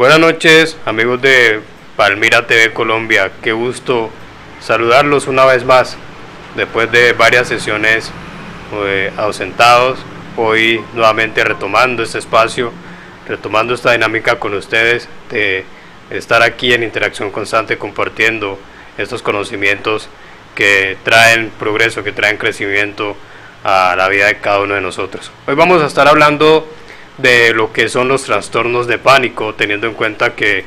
Buenas noches, amigos de Palmira TV Colombia. Qué gusto saludarlos una vez más después de varias sesiones ausentados. Hoy nuevamente retomando este espacio, retomando esta dinámica con ustedes de estar aquí en interacción constante, compartiendo estos conocimientos que traen progreso, que traen crecimiento a la vida de cada uno de nosotros. Hoy vamos a estar hablando de lo que son los trastornos de pánico, teniendo en cuenta que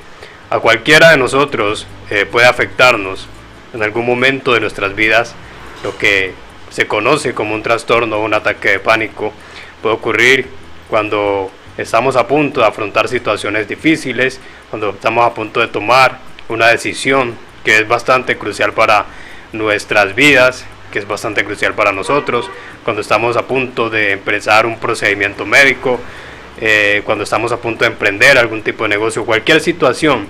a cualquiera de nosotros puede afectarnos en algún momento de nuestras vidas. Lo que se conoce como un trastorno o un ataque de pánico puede ocurrir cuando estamos a punto de afrontar situaciones difíciles, cuando estamos a punto de tomar una decisión que es bastante crucial para nuestras vidas, que es bastante crucial para nosotros, cuando estamos a punto de empezar un procedimiento médico, cuando estamos a punto de emprender algún tipo de negocio. Cualquier situación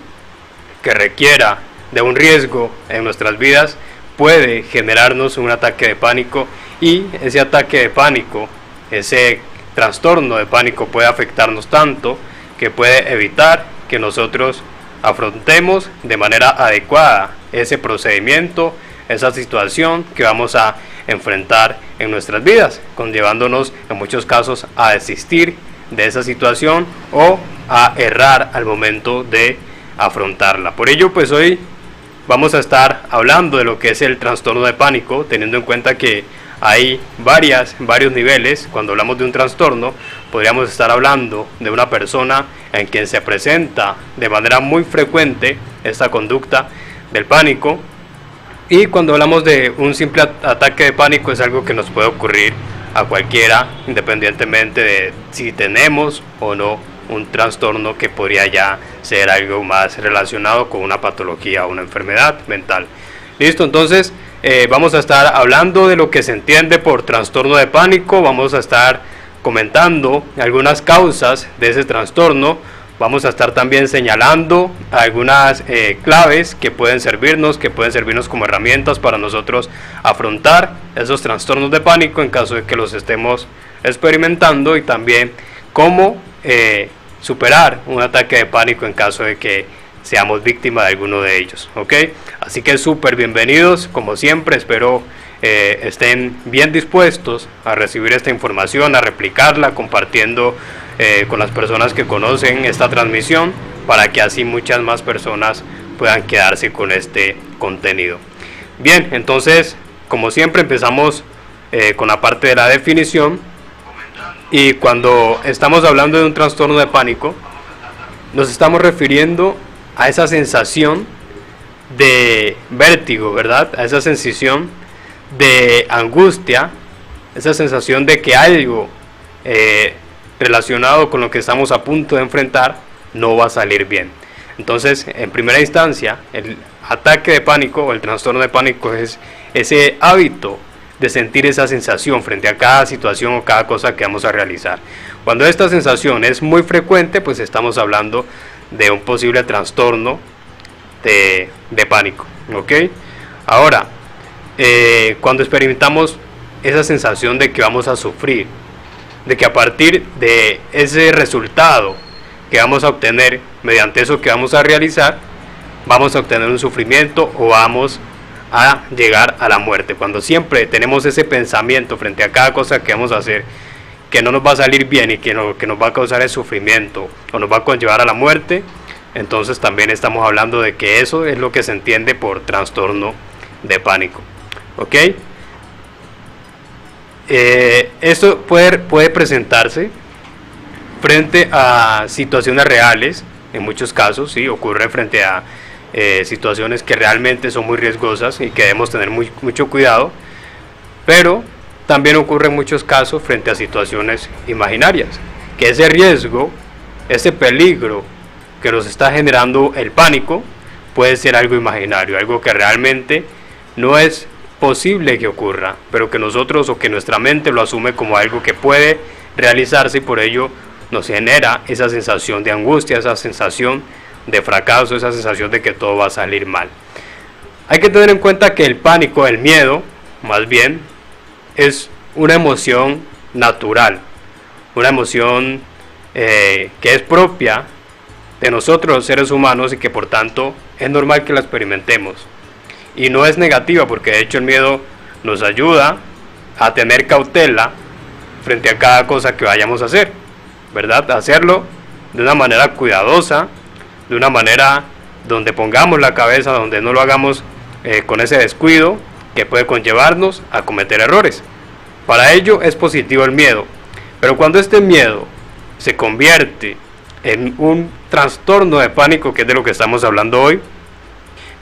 que requiera de un riesgo en nuestras vidas puede generarnos un ataque de pánico, y ese ataque de pánico, ese trastorno de pánico puede afectarnos tanto que puede evitar que nosotros afrontemos de manera adecuada ese procedimiento, esa situación que vamos a enfrentar en nuestras vidas, conllevándonos en muchos casos a desistir de esa situación o a errar al momento de afrontarla. Por ello, pues hoy vamos a estar hablando de lo que es el trastorno de pánico, teniendo en cuenta que hay varios niveles. Cuando hablamos de un trastorno, podríamos estar hablando de una persona en quien se presenta de manera muy frecuente esta conducta del pánico, y cuando hablamos de un simple ataque de pánico es algo que nos puede ocurrir a cualquiera, independientemente de si tenemos o no un trastorno que podría ya ser algo más relacionado con una patología o una enfermedad mental. Listo, entonces vamos a estar hablando de lo que se entiende por trastorno de pánico. Vamos a estar comentando algunas causas de ese trastorno. Vamos a estar también señalando algunas claves que pueden servirnos como herramientas para nosotros afrontar esos trastornos de pánico en caso de que los estemos experimentando, y también cómo superar un ataque de pánico en caso de que seamos víctimas de alguno de ellos. ¿Ok? Así que súper bienvenidos, como siempre. Espero estén bien dispuestos a recibir esta información, a replicarla, compartiendo con las personas que conocen esta transmisión, para que así muchas más personas puedan quedarse con este contenido. Bien, entonces, como siempre, empezamos con la parte de la definición. Y cuando estamos hablando de un trastorno de pánico, nos estamos refiriendo a esa sensación de vértigo, ¿verdad? A esa sensación de angustia, esa sensación de que algo relacionado con lo que estamos a punto de enfrentar no va a salir bien. Entonces, en primera instancia, el ataque de pánico o el trastorno de pánico es ese hábito de sentir esa sensación frente a cada situación o cada cosa que vamos a realizar. Cuando esta sensación es muy frecuente, pues estamos hablando de un posible trastorno de pánico. ¿Ok? Ahora, cuando experimentamos esa sensación de que vamos a sufrir, de que a partir de ese resultado que vamos a obtener mediante eso que vamos a realizar, vamos a obtener un sufrimiento o vamos a llegar a la muerte. Cuando siempre tenemos ese pensamiento frente a cada cosa que vamos a hacer, que no nos va a salir bien y que nos va a causar el sufrimiento o nos va a conllevar a la muerte, entonces también estamos hablando de que eso es lo que se entiende por trastorno de pánico. ¿Ok? Esto puede presentarse frente a situaciones reales. En muchos casos, sí, ocurre frente a situaciones que realmente son muy riesgosas y que debemos tener mucho cuidado, pero también ocurre en muchos casos frente a situaciones imaginarias, que ese riesgo, ese peligro que nos está generando el pánico puede ser algo imaginario, algo que realmente no es posible que ocurra, pero que nosotros o que nuestra mente lo asume como algo que puede realizarse, y por ello nos genera esa sensación de angustia, esa sensación de fracaso, esa sensación de que todo va a salir mal. Hay que tener en cuenta que el pánico, el miedo, más bien, es una emoción natural, una emoción que es propia de nosotros los seres humanos y que por tanto es normal que la experimentemos. Y no es negativa, porque de hecho el miedo nos ayuda a tener cautela frente a cada cosa que vayamos a hacer, ¿verdad? Hacerlo de una manera cuidadosa, de una manera donde pongamos la cabeza, donde no lo hagamos con ese descuido que puede conllevarnos a cometer errores. Para ello es positivo el miedo, pero cuando este miedo se convierte en un trastorno de pánico, que es de lo que estamos hablando hoy,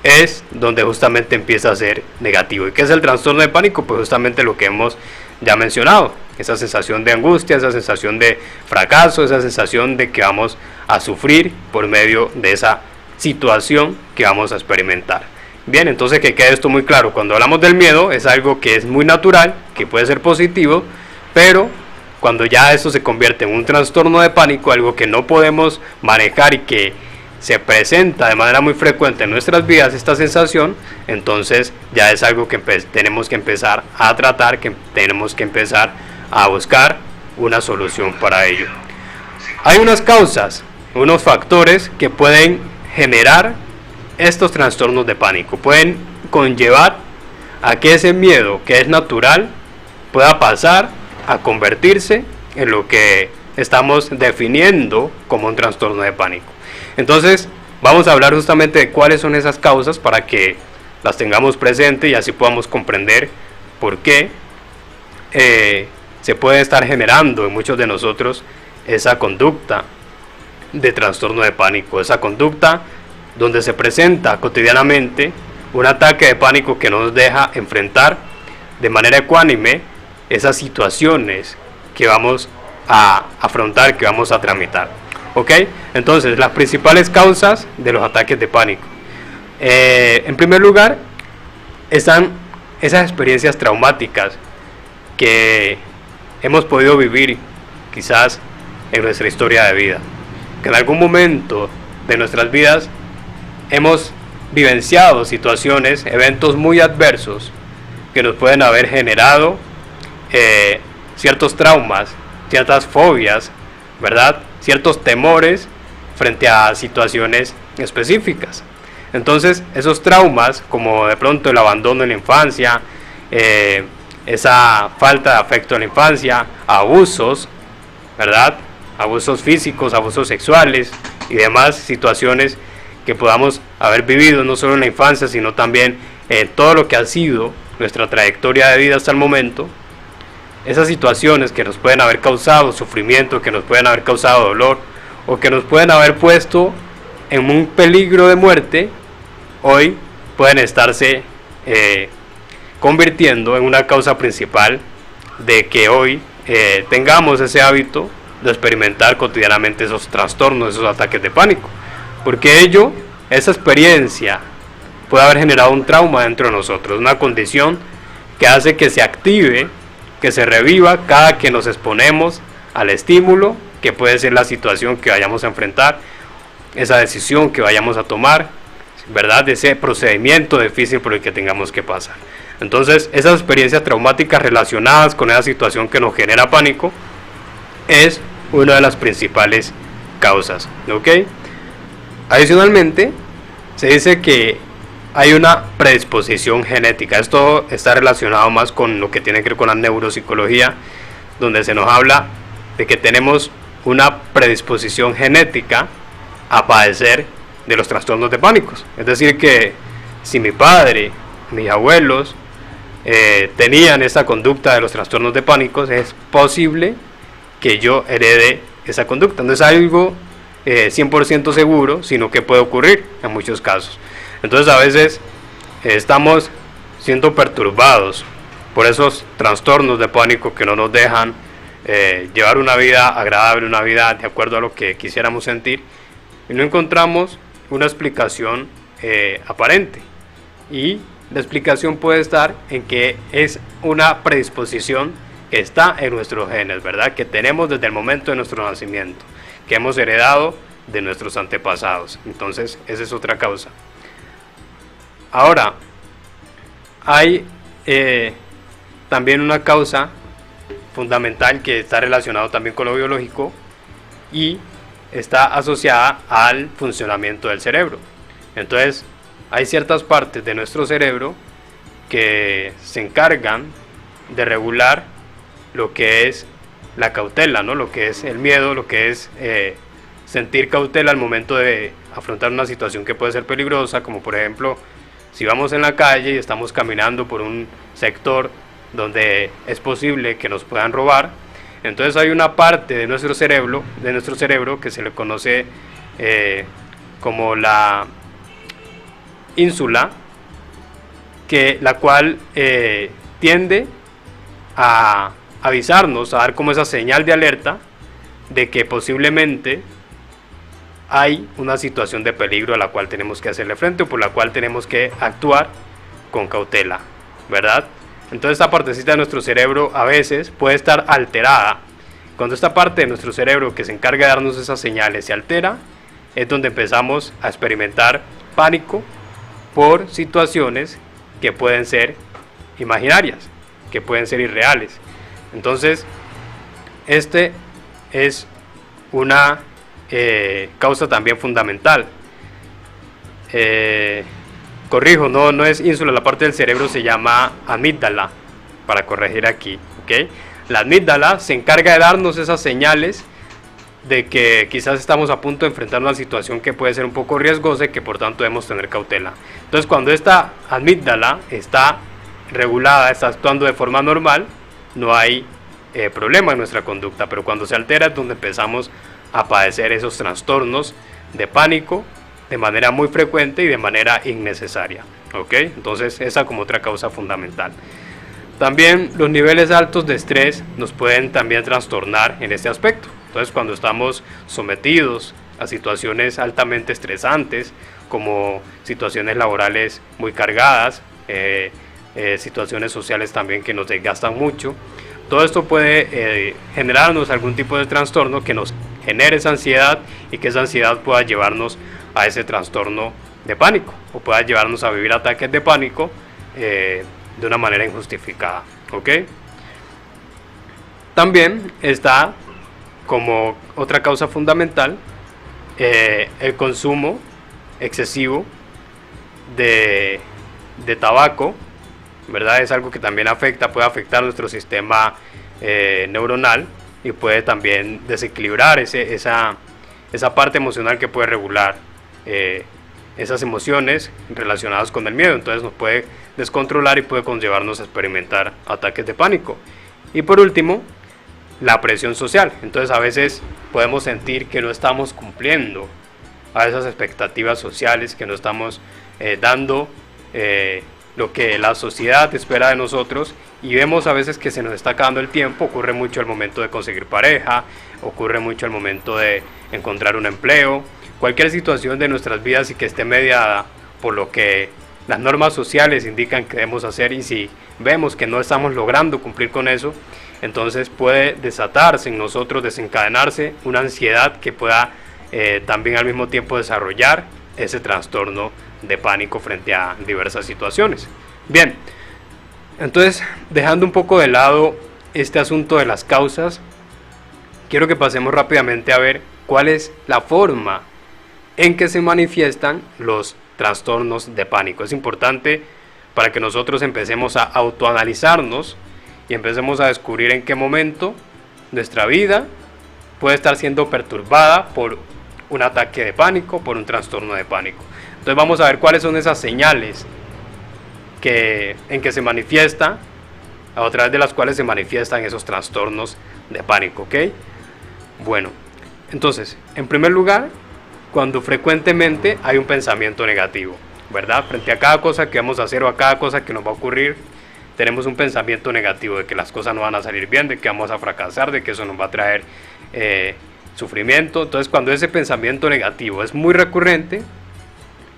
es donde justamente empieza a ser negativo. ¿Y qué es el trastorno de pánico? Pues justamente lo que hemos ya mencionado, esa sensación de angustia, esa sensación de fracaso, esa sensación de que vamos a sufrir por medio de esa situación que vamos a experimentar. Bien, entonces que quede esto muy claro, cuando hablamos del miedo es algo que es muy natural, que puede ser positivo, pero cuando ya esto se convierte en un trastorno de pánico, algo que no podemos manejar y que se presenta de manera muy frecuente en nuestras vidas, esta sensación, entonces ya es algo que tenemos que empezar a tratar, que tenemos que empezar a buscar una solución para ello. Hay unas causas, unos factores que pueden generar estos trastornos de pánico, pueden conllevar a que ese miedo, que es natural, pueda pasar a convertirse en lo que estamos definiendo como un trastorno de pánico. Entonces vamos a hablar justamente de cuáles son esas causas para que las tengamos presentes y así podamos comprender por qué se puede estar generando en muchos de nosotros esa conducta de trastorno de pánico, esa conducta donde se presenta cotidianamente un ataque de pánico que nos deja enfrentar de manera ecuánime esas situaciones que vamos a afrontar, que vamos a tramitar. ¿Ok? Entonces, las principales causas de los ataques de pánico. En primer lugar, están esas experiencias traumáticas que hemos podido vivir quizás en nuestra historia de vida. Que en algún momento de nuestras vidas hemos vivenciado situaciones, eventos muy adversos que nos pueden haber generado ciertos traumas, ciertas fobias, ¿verdad? Ciertos temores frente a situaciones específicas. Entonces, esos traumas, como de pronto el abandono en la infancia, esa falta de afecto en la infancia, abusos, ¿verdad? Abusos físicos, abusos sexuales y demás situaciones que podamos haber vivido no solo en la infancia, sino también en todo lo que ha sido nuestra trayectoria de vida hasta el momento. Esas situaciones que nos pueden haber causado sufrimiento, que nos pueden haber causado dolor o que nos pueden haber puesto en un peligro de muerte, hoy pueden estarse convirtiendo en una causa principal de que hoy tengamos ese hábito de experimentar cotidianamente esos trastornos, esos ataques de pánico, porque esa experiencia puede haber generado un trauma dentro de nosotros, una condición que hace que se active, que se reviva cada que nos exponemos al estímulo, que puede ser la situación que vayamos a enfrentar, esa decisión que vayamos a tomar, ¿verdad? Ese procedimiento difícil por el que tengamos que pasar. Entonces, esas experiencias traumáticas relacionadas con esa situación que nos genera pánico es una de las principales causas, ¿ok? Adicionalmente, se dice que hay una predisposición genética. Esto está relacionado más con lo que tiene que ver con la neuropsicología, donde se nos habla de que tenemos una predisposición genética a padecer de los trastornos de pánico. Es decir, que si mi padre, mis abuelos tenían esa conducta de los trastornos de pánico, es posible que yo herede esa conducta. No es algo 100% seguro, sino que puede ocurrir en muchos casos. Entonces a veces estamos siendo perturbados por esos trastornos de pánico que no nos dejan llevar una vida agradable, una vida de acuerdo a lo que quisiéramos sentir, y no encontramos una explicación aparente. Y la explicación puede estar en que es una predisposición que está en nuestros genes, ¿verdad? Que tenemos desde el momento de nuestro nacimiento, que hemos heredado de nuestros antepasados. Entonces, esa es otra causa. Ahora, hay también una causa fundamental que está relacionado también con lo biológico, y está asociada al funcionamiento del cerebro. Entonces, hay ciertas partes de nuestro cerebro que se encargan de regular lo que es la cautela, ¿no? Lo que es el miedo, lo que es sentir cautela al momento de afrontar una situación que puede ser peligrosa, como por ejemplo, si vamos en la calle y estamos caminando por un sector donde es posible que nos puedan robar, entonces hay una parte de nuestro cerebro que se le conoce como la ínsula, la cual tiende a avisarnos, a dar como esa señal de alerta de que posiblemente hay una situación de peligro a la cual tenemos que hacerle frente o por la cual tenemos que actuar con cautela, ¿verdad? Entonces esta partecita de nuestro cerebro a veces puede estar alterada. Cuando esta parte de nuestro cerebro que se encarga de darnos esas señales se altera, es donde empezamos a experimentar pánico por situaciones que pueden ser imaginarias, que pueden ser irreales. Entonces, este es una causa también fundamental. Corrijo, no es ínsula, la parte del cerebro se llama amígdala, para corregir aquí, ¿okay? La amígdala se encarga de darnos esas señales de que quizás estamos a punto de enfrentar una situación que puede ser un poco riesgosa y que por tanto debemos tener cautela. Entonces, cuando esta amígdala está regulada, está actuando de forma normal, no hay problema en nuestra conducta, pero cuando se altera es donde empezamos a padecer esos trastornos de pánico de manera muy frecuente y de manera innecesaria, ¿ok? Entonces esa como otra causa fundamental. También los niveles altos de estrés nos pueden también trastornar en este aspecto. Entonces cuando estamos sometidos a situaciones altamente estresantes, como situaciones laborales muy cargadas, situaciones sociales también que nos desgastan mucho, todo esto puede generarnos algún tipo de trastorno que nos genere esa ansiedad y que esa ansiedad pueda llevarnos a ese trastorno de pánico o pueda llevarnos a vivir ataques de pánico de una manera injustificada, ¿ok? También está como otra causa fundamental el consumo excesivo de tabaco, ¿verdad? Es algo que también puede afectar nuestro sistema neuronal y puede también desequilibrar esa parte emocional que puede regular esas emociones relacionadas con el miedo. Entonces nos puede descontrolar y puede conllevarnos a experimentar ataques de pánico. Y por último, la presión social. Entonces a veces podemos sentir que no estamos cumpliendo a esas expectativas sociales, que no estamos dando lo que la sociedad espera de nosotros, y vemos a veces que se nos está acabando el tiempo. Ocurre mucho al momento de conseguir pareja, ocurre mucho al momento de encontrar un empleo, cualquier situación de nuestras vidas y que esté mediada por lo que las normas sociales indican que debemos hacer, y si vemos que no estamos logrando cumplir con eso, entonces puede desatarse en nosotros, desencadenarse una ansiedad que pueda también al mismo tiempo desarrollar ese trastorno de pánico frente a diversas situaciones. Bien, entonces dejando un poco de lado este asunto de las causas, quiero que pasemos rápidamente a ver cuál es la forma en que se manifiestan los trastornos de pánico. Es importante para que nosotros empecemos a autoanalizarnos y empecemos a descubrir en qué momento nuestra vida puede estar siendo perturbada por un ataque de pánico, por un trastorno de pánico. Entonces vamos a ver cuáles son esas señales en que se manifiesta, a través de las cuales se manifiestan esos trastornos de pánico, ¿ok? Bueno, entonces, en primer lugar, cuando frecuentemente hay un pensamiento negativo, ¿verdad? Frente a cada cosa que vamos a hacer o a cada cosa que nos va a ocurrir, tenemos un pensamiento negativo de que las cosas no van a salir bien, de que vamos a fracasar, de que eso nos va a traer sufrimiento. Entonces, cuando ese pensamiento negativo es muy recurrente,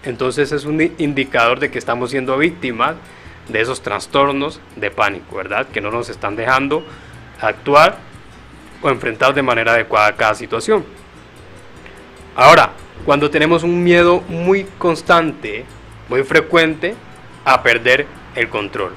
entonces es un indicador de que estamos siendo víctimas de esos trastornos de pánico, ¿verdad? Que no nos están dejando actuar o enfrentar de manera adecuada cada situación. Ahora, cuando tenemos un miedo muy constante, muy frecuente a perder el control,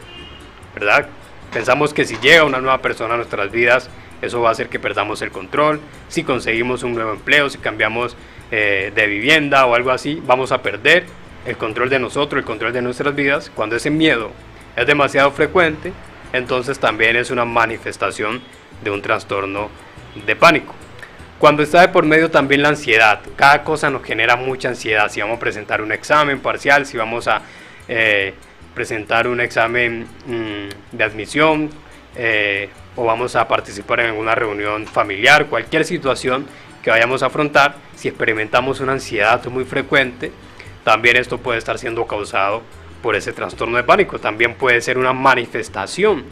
¿verdad? Pensamos que si llega una nueva persona a nuestras vidas eso va a hacer que perdamos el control. Si conseguimos un nuevo empleo, si cambiamos de vivienda o algo así, vamos a perder el control de nosotros, el control de nuestras vidas. Cuando ese miedo es demasiado frecuente, entonces también es una manifestación de un trastorno de pánico. Cuando está de por medio también la ansiedad, cada cosa nos genera mucha ansiedad. Si vamos a presentar un examen parcial, si vamos a presentar un examen de admisión, o vamos a participar en una reunión familiar, cualquier situación que vayamos a afrontar, si experimentamos una ansiedad muy frecuente, también esto puede estar siendo causado por ese trastorno de pánico. También puede ser una manifestación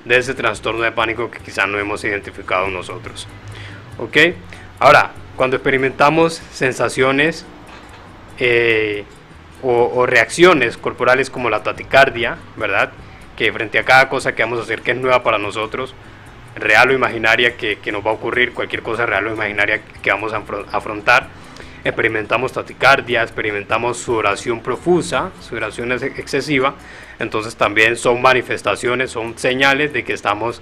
de ese trastorno de pánico que quizás no hemos identificado nosotros. ¿Ok? Ahora, cuando experimentamos sensaciones o reacciones corporales como la taquicardia, ¿verdad? Que frente a cada cosa que vamos a hacer que es nueva para nosotros, real o imaginaria, que nos va a ocurrir, cualquier cosa real o imaginaria que vamos a afrontar, experimentamos taquicardia, experimentamos sudoración profusa, sudoración excesiva, entonces también son manifestaciones, son señales de que estamos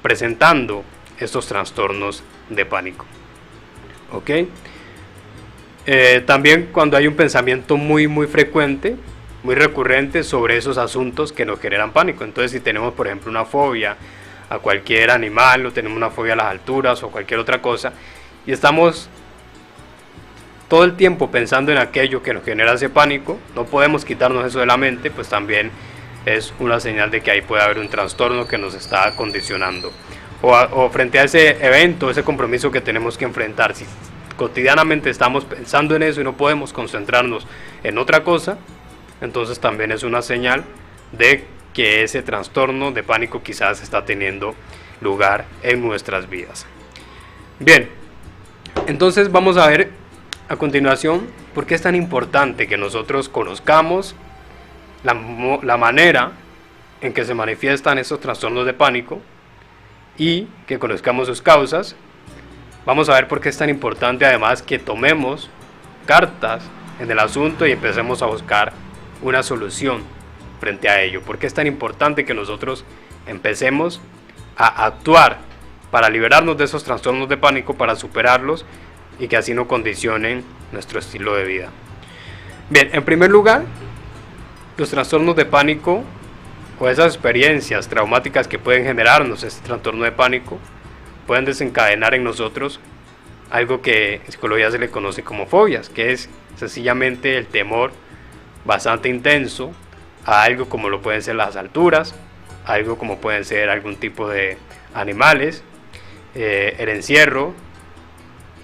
presentando estos trastornos de pánico. ¿Ok? También cuando hay un pensamiento muy frecuente, muy recurrente sobre esos asuntos que nos generan pánico. Entonces, si tenemos, por ejemplo, una fobia a cualquier animal, o tenemos una fobia a las alturas o cualquier otra cosa, y estamos todo el tiempo pensando en aquello que nos genera ese pánico, no podemos quitarnos eso de la mente, pues también es una señal de que ahí puede haber un trastorno que nos está condicionando. O frente a ese evento, ese compromiso que tenemos que enfrentar, si cotidianamente estamos pensando en eso y no podemos concentrarnos en otra cosa, entonces también es una señal de que ese trastorno de pánico quizás está teniendo lugar en nuestras vidas. Bien, entonces vamos a ver a continuación por qué es tan importante que nosotros conozcamos la manera en que se manifiestan estos trastornos de pánico y que conozcamos sus causas. Vamos a ver por qué es tan importante además que tomemos cartas en el asunto y empecemos a buscar una solución frente a ello. ¿Por qué es tan importante que nosotros empecemos a actuar para liberarnos de esos trastornos de pánico, para superarlos y que así no condicionen nuestro estilo de vida? Bien, en primer lugar, los trastornos de pánico o esas experiencias traumáticas que pueden generarnos este trastorno de pánico pueden desencadenar en nosotros algo que en psicología se le conoce como fobias, que es sencillamente el temor bastante intenso a algo como lo pueden ser las alturas, algo como pueden ser algún tipo de animales, el encierro,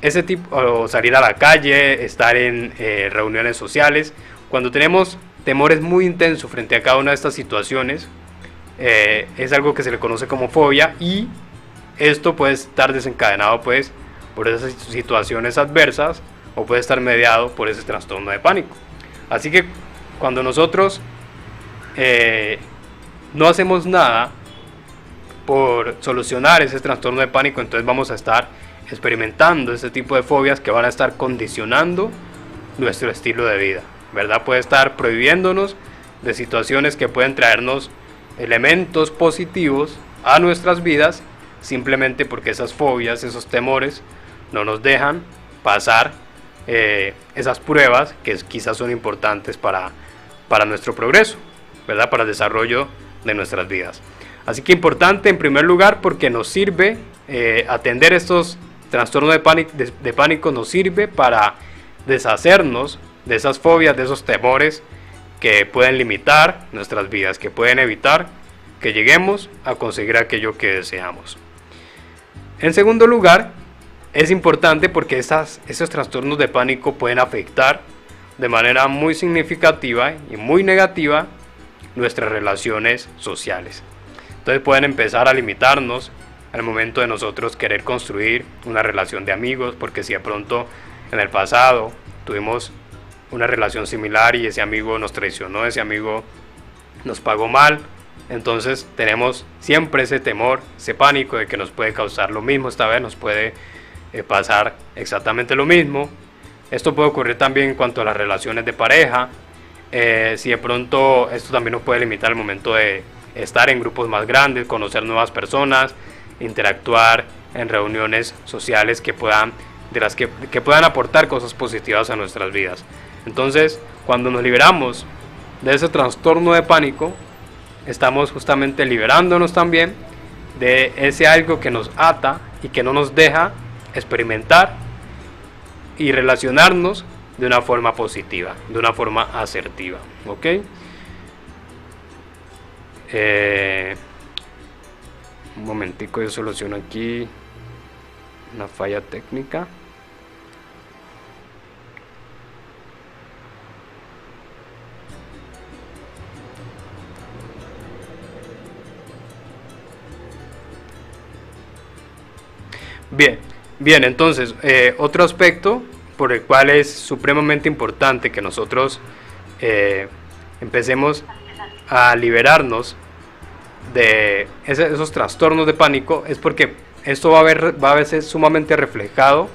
ese tipo, o salir a la calle, estar en reuniones sociales. Cuando tenemos temores muy intensos frente a cada una de estas situaciones, es algo que se le conoce como fobia, y esto puede estar desencadenado pues por esas situaciones adversas o puede estar mediado por ese trastorno de pánico. Así que cuando nosotros no hacemos nada por solucionar ese trastorno de pánico, entonces vamos a estar experimentando ese tipo de fobias que van a estar condicionando nuestro estilo de vida, ¿verdad? Puede estar prohibiéndonos de situaciones que pueden traernos elementos positivos a nuestras vidas, simplemente porque esas fobias, esos temores no nos dejan pasar esas pruebas que quizás son importantes para nuestro progreso, ¿verdad? Para el desarrollo de nuestras vidas. Así que importante en primer lugar porque nos sirve atender estos trastornos de pánico, nos sirve para deshacernos de esas fobias, de esos temores que pueden limitar nuestras vidas, que pueden evitar que lleguemos a conseguir aquello que deseamos. En segundo lugar, es importante porque esos trastornos de pánico pueden afectar de manera muy significativa y muy negativa nuestras relaciones sociales. Entonces pueden empezar a limitarnos al momento de nosotros querer construir una relación de amigos, porque si de pronto en el pasado tuvimos una relación similar y ese amigo nos traicionó, ese amigo nos pagó mal, entonces tenemos siempre ese temor, ese pánico de que nos puede causar lo mismo, esta vez nos puede pasar exactamente lo mismo. Esto puede ocurrir también en cuanto a las relaciones de pareja. Si de pronto esto también nos puede limitar al momento de estar en grupos más grandes, conocer nuevas personas, interactuar en reuniones sociales que puedan aportar cosas positivas a nuestras vidas. Entonces, cuando nos liberamos de ese trastorno de pánico, estamos justamente liberándonos también de ese algo que nos ata y que no nos deja experimentar y relacionarnos de una forma positiva, de una forma asertiva, ¿ok? Un momentico, yo soluciono aquí una falla técnica. Bien, entonces, otro aspecto por el cual es supremamente importante que nosotros empecemos a liberarnos de esos trastornos de pánico es porque esto va a verse sumamente reflejado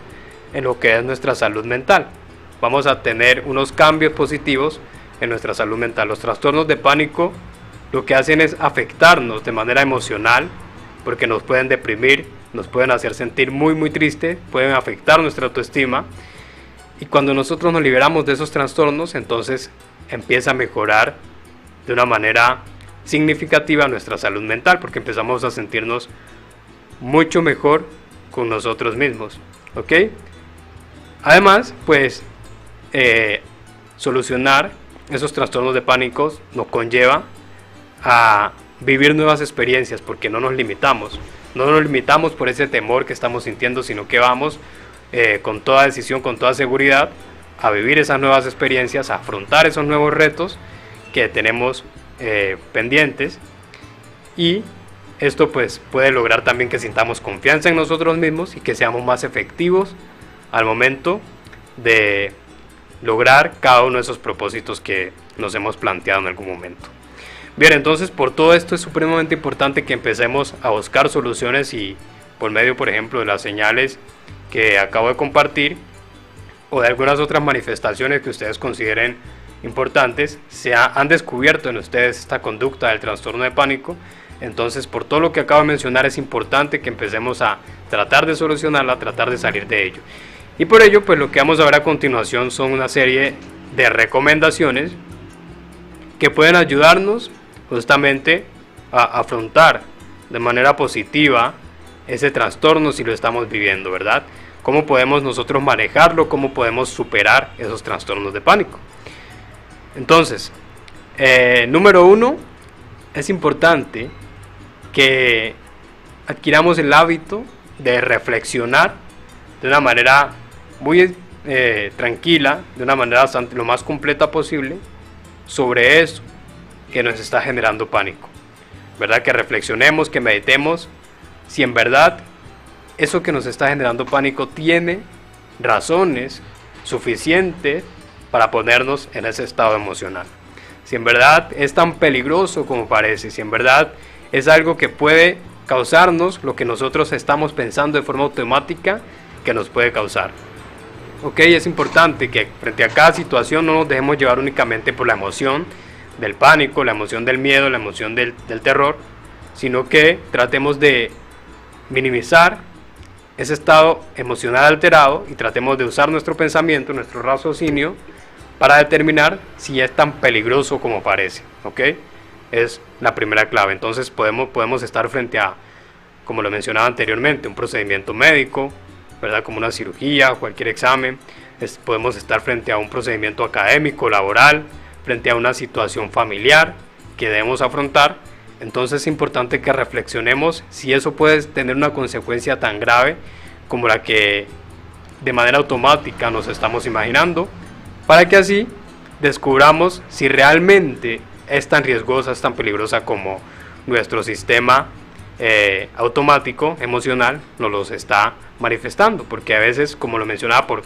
en lo que es nuestra salud mental. Vamos a tener unos cambios positivos en nuestra salud mental. Los trastornos de pánico lo que hacen es afectarnos de manera emocional, porque nos pueden deprimir, nos pueden hacer sentir muy triste, pueden afectar nuestra autoestima, y cuando nosotros nos liberamos de esos trastornos, entonces empieza a mejorar de una manera significativa nuestra salud mental, porque empezamos a sentirnos mucho mejor con nosotros mismos, ¿ok? Además, pues solucionar esos trastornos de pánico nos conlleva a vivir nuevas experiencias, porque no nos limitamos por ese temor que estamos sintiendo, sino que vamos con toda decisión, con toda seguridad, a vivir esas nuevas experiencias, a afrontar esos nuevos retos que tenemos pendientes, y esto pues puede lograr también que sintamos confianza en nosotros mismos y que seamos más efectivos al momento de lograr cada uno de esos propósitos que nos hemos planteado en algún momento. Bien, entonces por todo esto es supremamente importante que empecemos a buscar soluciones, y por medio, por ejemplo, de las señales que acabo de compartir o de algunas otras manifestaciones que ustedes consideren importantes, han descubierto en ustedes esta conducta del trastorno de pánico. Entonces, por todo lo que acabo de mencionar, es importante que empecemos a tratar de solucionarla, a tratar de salir de ello. Y por ello, pues lo que vamos a ver a continuación son una serie de recomendaciones que pueden ayudarnos justamente a afrontar de manera positiva ese trastorno si lo estamos viviendo, ¿verdad? ¿Cómo podemos nosotros manejarlo? ¿Cómo podemos superar esos trastornos de pánico? Entonces, número 1, es importante que adquiramos el hábito de reflexionar de una manera muy tranquila, de una manera lo más completa posible, sobre eso que nos está generando pánico, ¿verdad? Que reflexionemos, que meditemos si en verdad eso que nos está generando pánico tiene razones suficientes para ponernos en ese estado emocional. Si en verdad es tan peligroso como parece, si en verdad es algo que puede causarnos lo que nosotros estamos pensando de forma automática que nos puede causar. Ok, es importante que frente a cada situación no nos dejemos llevar únicamente por la emoción del pánico, la emoción del miedo, la emoción del terror, sino que tratemos de minimizar ese estado emocional alterado y tratemos de usar nuestro pensamiento, nuestro raciocinio, para determinar si es tan peligroso como parece, ¿ok? Es la primera clave. Entonces podemos estar frente a, como lo mencionaba anteriormente, un procedimiento médico, ¿verdad? Como una cirugía, cualquier examen. Podemos estar frente a un procedimiento académico, laboral, frente a una situación familiar que debemos afrontar. Entonces es importante que reflexionemos si eso puede tener una consecuencia tan grave como la que de manera automática nos estamos imaginando, para que así descubramos si realmente es tan riesgosa, es tan peligrosa como nuestro sistema automático, emocional, nos los está manifestando. Porque a veces, como lo mencionaba, por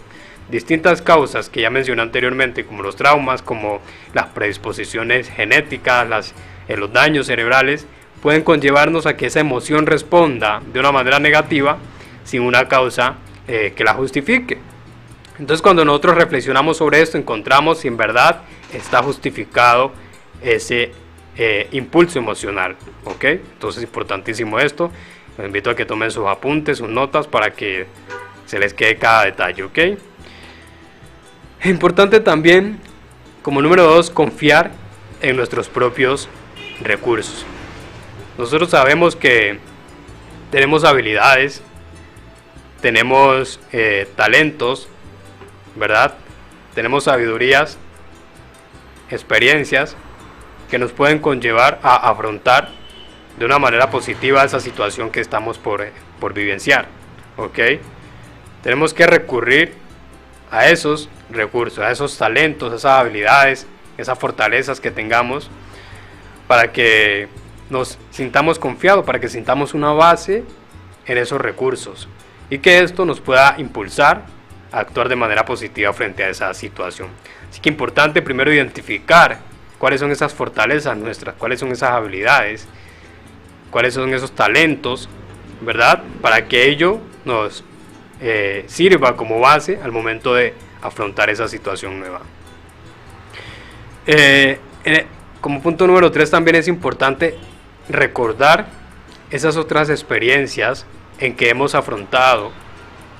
distintas causas que ya mencioné anteriormente, como los traumas, como las predisposiciones genéticas, los daños cerebrales, pueden conllevarnos a que esa emoción responda de una manera negativa sin una causa que la justifique. Entonces, cuando nosotros reflexionamos sobre esto, encontramos si en verdad está justificado ese impulso emocional, ¿ok? Entonces es importantísimo esto. Los invito a que tomen sus apuntes, sus notas para que se les quede cada detalle, ¿ok? Es importante también, como número 2, confiar en nuestros propios recursos. Nosotros sabemos que tenemos habilidades, tenemos talentos, ¿verdad? Tenemos sabidurías, experiencias que nos pueden conllevar a afrontar de una manera positiva esa situación que estamos por vivenciar, ¿ok? Tenemos que recurrir a esos recursos, a esos talentos, a esas habilidades, esas fortalezas que tengamos para que nos sintamos confiados, para que sintamos una base en esos recursos y que esto nos pueda impulsar a actuar de manera positiva frente a esa situación. Así que importante primero identificar cuáles son esas fortalezas nuestras, cuáles son esas habilidades, cuáles son esos talentos, ¿verdad? Para que ello nos sirva como base al momento de afrontar esa situación nueva. Como punto número 3 también es importante recordar esas otras experiencias en que hemos afrontado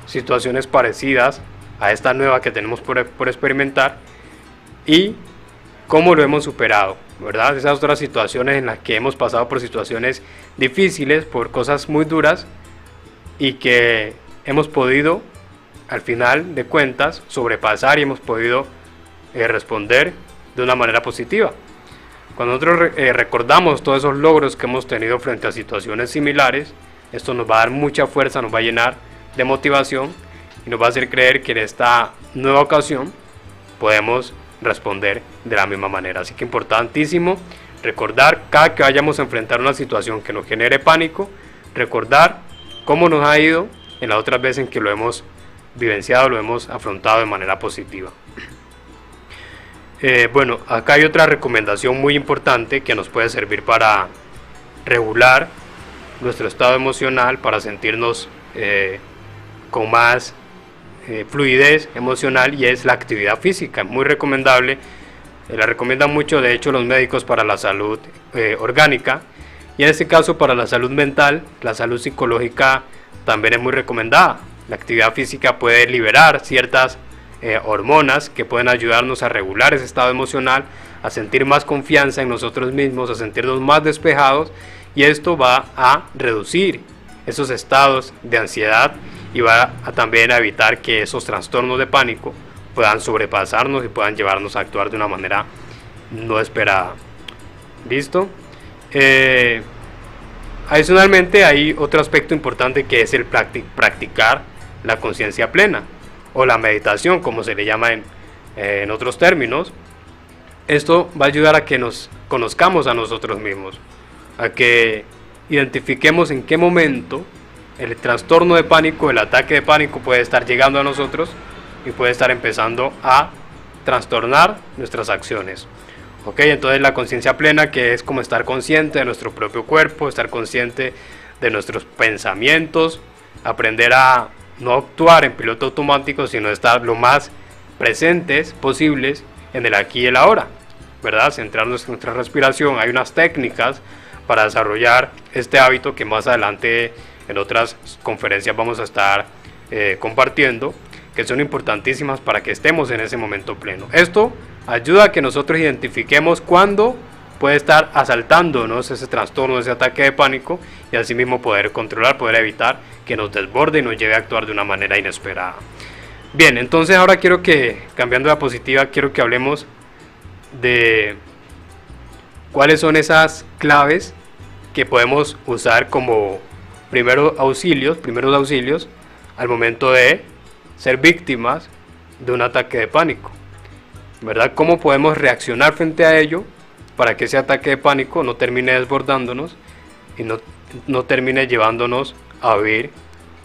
situaciones parecidas a esta nueva que tenemos por experimentar y cómo lo hemos superado, ¿verdad? Esas otras situaciones en las que hemos pasado por situaciones difíciles, por cosas muy duras y que hemos podido al final de cuentas sobrepasar y hemos podido responder de una manera positiva. Cuando nosotros recordamos todos esos logros que hemos tenido frente a situaciones similares, esto nos va a dar mucha fuerza, nos va a llenar de motivación y nos va a hacer creer que en esta nueva ocasión podemos responder de la misma manera. Así que importantísimo recordar cada que vayamos a enfrentar una situación que nos genere pánico, recordar cómo nos ha ido en las otras veces en que lo hemos vivenciado, lo hemos afrontado de manera positiva. Bueno, acá hay otra recomendación muy importante que nos puede servir para regular nuestro estado emocional, para sentirnos con más fluidez emocional, y es la actividad física. Muy recomendable, la recomiendan mucho de hecho los médicos para la salud orgánica, y en este caso para la salud mental, la salud psicológica también es muy recomendada. La actividad física puede liberar ciertas hormonas que pueden ayudarnos a regular ese estado emocional, a sentir más confianza en nosotros mismos, a sentirnos más despejados, y esto va a reducir esos estados de ansiedad y va a también a evitar que esos trastornos de pánico puedan sobrepasarnos y puedan llevarnos a actuar de una manera no esperada. ¿Listo? Adicionalmente hay otro aspecto importante que es el practicar la conciencia plena o la meditación, como se le llama en otros términos. Esto va a ayudar a que nos conozcamos a nosotros mismos, a que identifiquemos en qué momento el trastorno de pánico, el ataque de pánico puede estar llegando a nosotros y puede estar empezando a trastornar nuestras acciones. Ok, entonces la conciencia plena, que es como estar consciente de nuestro propio cuerpo, estar consciente de nuestros pensamientos, aprender a no actuar en piloto automático, sino estar lo más presentes posibles en el aquí y el ahora, ¿verdad? Centrarnos en nuestra respiración. Hay unas técnicas para desarrollar este hábito que más adelante en otras conferencias vamos a estar compartiendo, que son importantísimas para que estemos en ese momento pleno. Esto ayuda a que nosotros identifiquemos cuándo puede estar asaltándonos ese trastorno, ese ataque de pánico, y así mismo poder controlar, poder evitar que nos desborde y nos lleve a actuar de una manera inesperada. Bien, entonces ahora quiero que, cambiando de diapositiva, quiero que hablemos de cuáles son esas claves que podemos usar como primeros auxilios al momento de ser víctimas de un ataque de pánico, ¿verdad? ¿Cómo podemos reaccionar frente a ello para que ese ataque de pánico no termine desbordándonos y no termine llevándonos a vivir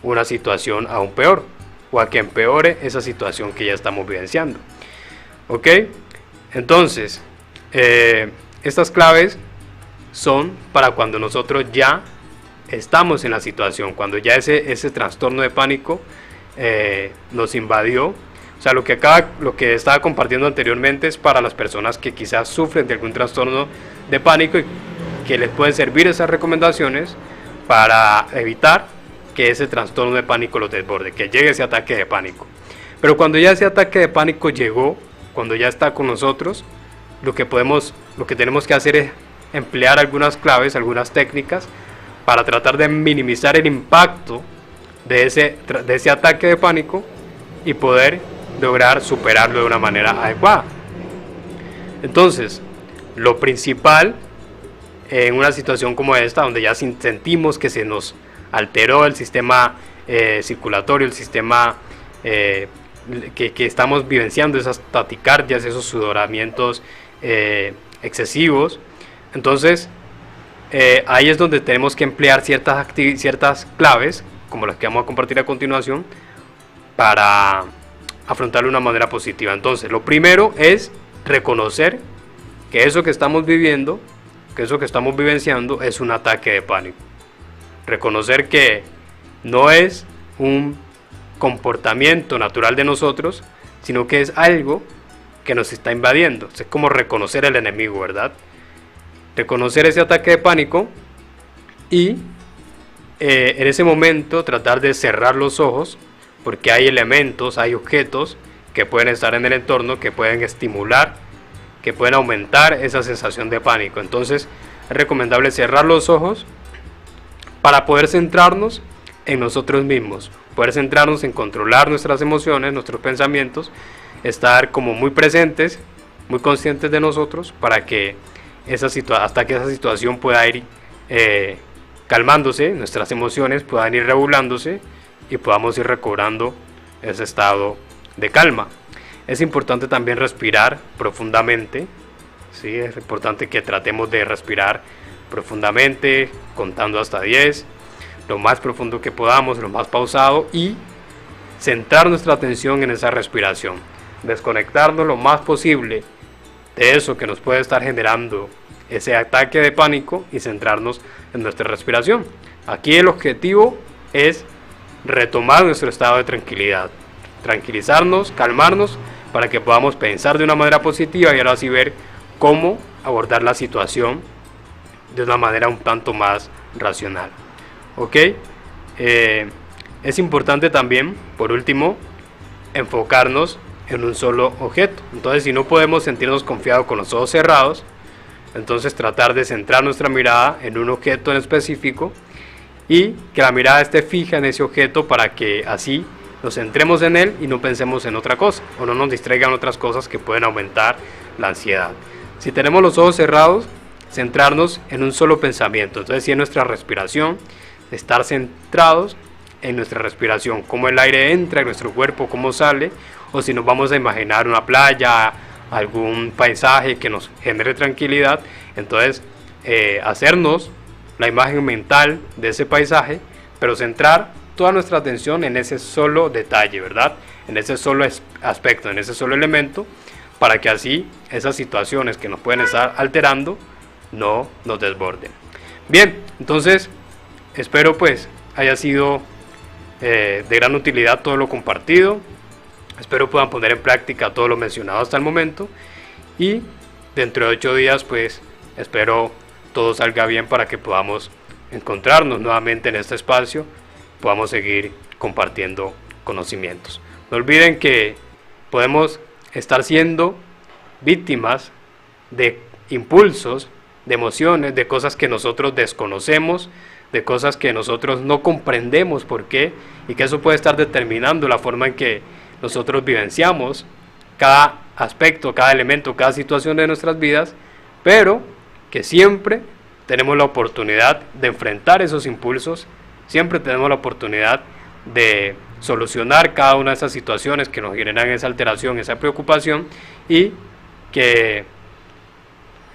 una situación aún peor, o a que empeore esa situación que ya estamos vivenciando? ¿Ok? Entonces, estas claves son para cuando nosotros ya estamos en la situación, cuando ya ese trastorno de pánico nos invadió. O sea, lo que estaba compartiendo anteriormente es para las personas que quizás sufren de algún trastorno de pánico y que les pueden servir esas recomendaciones para evitar que ese trastorno de pánico los desborde, que llegue ese ataque de pánico. Pero cuando ya ese ataque de pánico llegó, cuando ya está con nosotros, lo que tenemos que hacer es emplear algunas claves, algunas técnicas para tratar de minimizar el impacto de ese ataque de pánico y poder lograr superarlo de una manera adecuada. Entonces, lo principal en una situación como esta, donde ya sentimos que se nos alteró el sistema circulatorio, el sistema que estamos vivenciando, esas taticardias, esos sudoramientos excesivos, entonces ahí es donde tenemos que emplear ciertas claves, como las que vamos a compartir a continuación, para afrontarlo de una manera positiva. Entonces, lo primero es reconocer que eso que estamos viviendo, que eso que estamos vivenciando es un ataque de pánico. Reconocer que no es un comportamiento natural de nosotros, sino que es algo que nos está invadiendo. Es como reconocer el enemigo, ¿verdad? Reconocer ese ataque de pánico y en ese momento tratar de cerrar los ojos, porque hay elementos, hay objetos que pueden estar en el entorno, que pueden estimular, que pueden aumentar esa sensación de pánico. Entonces es recomendable cerrar los ojos para poder centrarnos en nosotros mismos, poder centrarnos en controlar nuestras emociones, nuestros pensamientos, estar como muy presentes, muy conscientes de nosotros, para que hasta que esa situación pueda ir calmándose, nuestras emociones puedan ir regulándose y podamos ir recobrando ese estado de calma. Es importante también respirar profundamente, ¿sí? Es importante que tratemos de respirar profundamente, contando hasta 10, lo más profundo que podamos, lo más pausado, y centrar nuestra atención en esa respiración, desconectarnos lo más posible de eso que nos puede estar generando ese ataque de pánico y centrarnos en nuestra respiración. Aquí el objetivo es retomar nuestro estado de tranquilidad, tranquilizarnos, calmarnos, para que podamos pensar de una manera positiva y ahora sí ver cómo abordar la situación de una manera un tanto más racional. ¿Ok? Es importante también, por último, enfocarnos en un solo objeto. Entonces, si no podemos sentirnos confiados con los ojos cerrados, entonces tratar de centrar nuestra mirada en un objeto en específico y que la mirada esté fija en ese objeto, para que así nos centremos en él y no pensemos en otra cosa, o no nos distraigan otras cosas que pueden aumentar la ansiedad. Si tenemos los ojos cerrados, centrarnos en un solo pensamiento. Entonces, si es nuestra respiración, estar centrados en nuestra respiración, cómo el aire entra en nuestro cuerpo, cómo sale, o si nos vamos a imaginar una playa, algún paisaje que nos genere tranquilidad, entonces hacernos la imagen mental de ese paisaje, pero centrar toda nuestra atención en ese solo detalle, ¿verdad? En ese solo aspecto, en ese solo elemento, para que así esas situaciones que nos pueden estar alterando no nos desborden. Bien, entonces espero pues haya sido de gran utilidad todo lo compartido. Espero puedan poner en práctica todo lo mencionado hasta el momento, y dentro de 8 días pues espero todo salga bien para que podamos encontrarnos nuevamente en este espacio, podamos seguir compartiendo conocimientos. No olviden que podemos estar siendo víctimas de impulsos, de emociones, de cosas que nosotros desconocemos, de cosas que nosotros no comprendemos por qué, y que eso puede estar determinando la forma en que nosotros vivenciamos cada aspecto, cada elemento, cada situación de nuestras vidas, pero que siempre tenemos la oportunidad de enfrentar esos impulsos, siempre tenemos la oportunidad de solucionar cada una de esas situaciones que nos generan esa alteración, esa preocupación, y que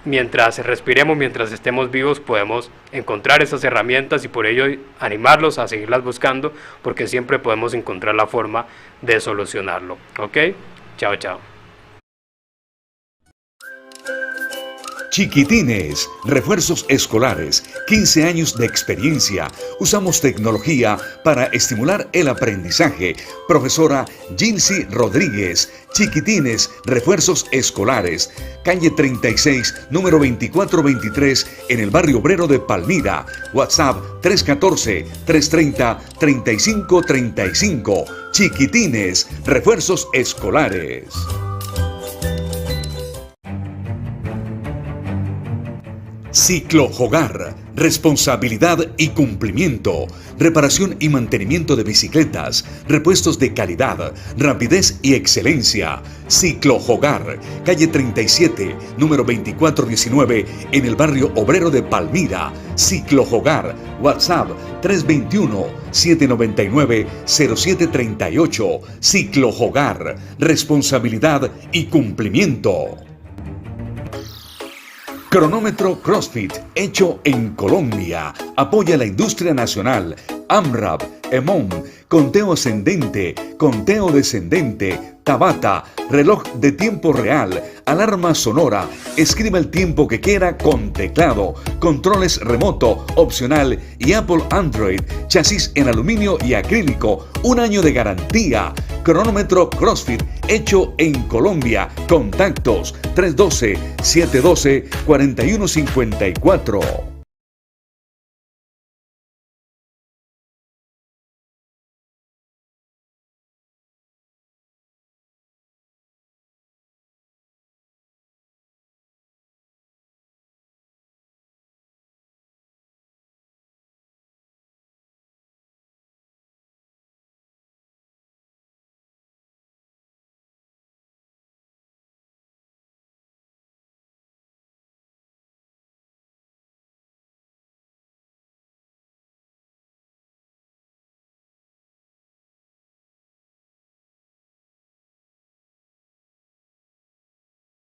mientras respiremos, mientras estemos vivos, podemos encontrar esas herramientas, y por ello animarlos a seguirlas buscando, porque siempre podemos encontrar la forma de solucionarlo. ¿Ok? Chao, chao. Chiquitines, refuerzos escolares, 15 años de experiencia. Usamos tecnología para estimular el aprendizaje. Profesora Gilsi Rodríguez, Chiquitines, refuerzos escolares. Calle 36, número 2423, en el barrio obrero de Palmira. WhatsApp 314-330-3535. Chiquitines, refuerzos escolares. Ciclo Hogar, responsabilidad y cumplimiento, reparación y mantenimiento de bicicletas, repuestos de calidad, rapidez y excelencia. Ciclo Hogar, calle 37, número 2419, en el barrio obrero de Palmira. Ciclo Hogar, WhatsApp 321-799-0738. Ciclo Hogar, responsabilidad y cumplimiento. Cronómetro CrossFit, hecho en Colombia. Apoya la industria nacional. AMRAP, EMON, conteo ascendente, conteo descendente, Tabata, reloj de tiempo real, alarma sonora. Escriba el tiempo que quiera con teclado, controles remoto, opcional y Apple Android, chasis en aluminio y acrílico, 1 año de garantía. Cronómetro CrossFit, hecho en Colombia. Contactos 312-712-4154.